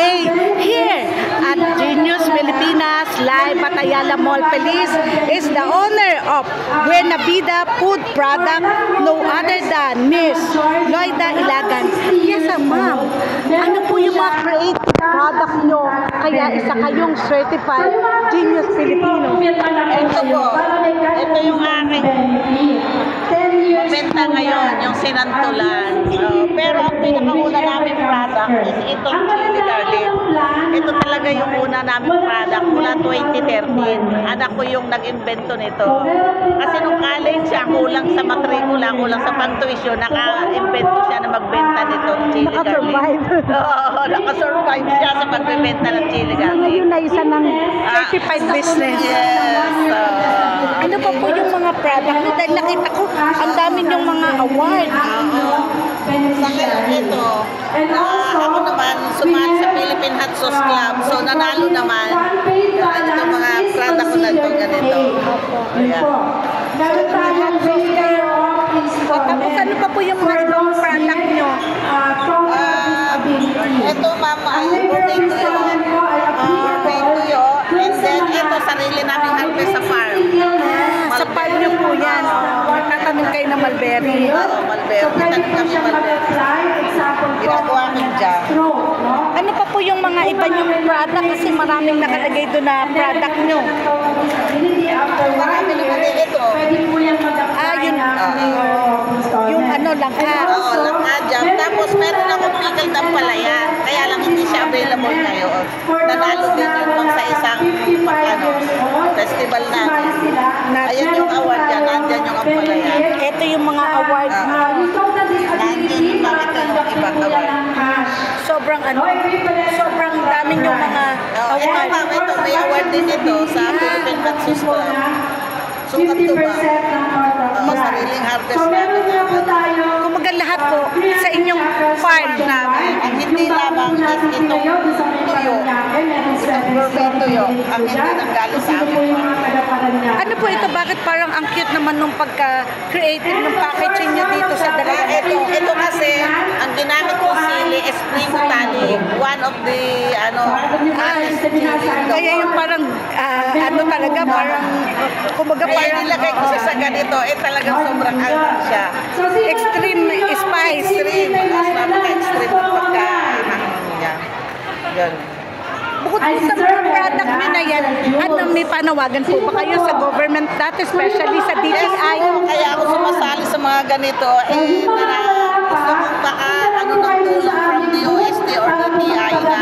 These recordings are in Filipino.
today here at Genius Pilipinas Live at Ayala Mall Feliz is the owner of Buena Vida Food Product, no other than Miss Loida Ilagan. Yes, ma'am. Ano po yung mga creative product nyo? Kaya isa kayong certified Genius Filipino. Ito po. Ito yung aking benta ngayon, yung sinantulan. Pero ang pinakauna namin product is itong chili garlic. Ito talaga yung una namin product mula 2013. Anak ko yung nag-invento nito. Kasi nung college siya, kulang sa matrikula, kulang sa pang-tuition, naka-invento siya na magbenta nito chili garlic. Naka-survive. Oo, naka-survive siya sa pagbebenta ng chili garlic. Ngayon na isa ng certified business. Yes. Ano pa po yung mga product nyo? Dahil nakita ko, ang dami yung mga award. Sa ngayon ito, ako naman sumali sa Philippine Hot Sauce Club. So nanalo naman. Ito mga product ko na ito ganito. Ayan. Tapos ano pa po yung mga ibang product nyo? Ito mama, gourmet tuyo. Gourmet tuyo. And then ito, sarili namin harvest sa farm. Sa farm nyo po yan. Magtatanong kayo ng mulberry. Oo, mulberry. Tanim kami mulberry. Ginagawa kong jam. Ano pa po yung mga iba nyong product? Kasi maraming nakalagay doon na product nyo. Marami naman din ito. Yung ano, langka. Oo, langka jam. Tapos meron akong pickled ampalaya. Kaya lang hindi siya available ngayon. Nanalo din yun sa isang festival natin. Ayan yung award yan. Nandyan yung ampalaya. Ito yung mga award nyo. Nandyan yung mga ibang award. Sobrang sobrang dami yung mga award. Ito ma'am, ito may award din ito sa Philippine Hot Sauce Club. Sukat to ba? Sariling harvest namin. Kumaga lahat po sa inyong farm namin. Ang hindi lamang is itong tuyo. Itong gourmet tuyo. Ang hindi nanggaling sa amin. Ano po ito? Bakit parang ang cute naman nung pagka-creative ng packaging nyo dito sa dalawa? Ito kasi, ang ginamit kong sili is spring botanic. One of the, honest chili. Kaya yung parang, talaga, parang, kumaga Kaya parang, nilagay ko siya sa ganito, talagang sobrang alcohol siya. extreme spice. Extreme. Napaka-extreme ng pagka-hangin niya. Yan. Bukod po sa mga product nyo na yan, may panawagan po ba kayo sa government dati, especially sa DTI? Kaya ako sumasali sa mga ganito, gusto kong baka ng tulong from the OST or DTI na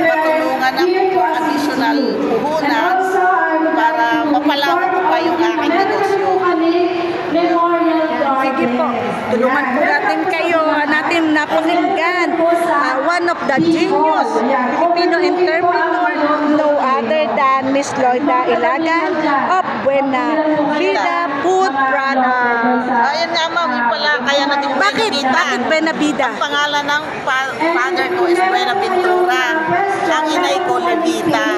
matulungan ako for additional puhunan para mapalawak ko pa yung aking negosyo. Sige po, tulungan po natin kayo, natin napakinggan. One of the genius Filipino entrepreneur, no other than Miss Loida Ilagan of Buena Vida Food Products. Ayan nga ma'am, yun pala, kaya naging Bakit Buena Vida? Ang pangalan ng father ko is Buena Ventura. Ang inay ko, Levita.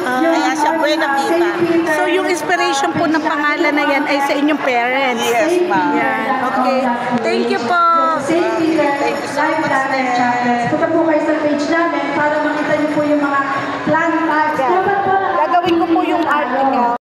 Kaya siya Buena Vida. So yung inspiration po ng pangalan na yan ay sa inyong parents? Yes, ma'am. Yan, okay. Thank you po. Thank you so much. Punta po kayo sa page namin para makita niyo po yung mga plan tags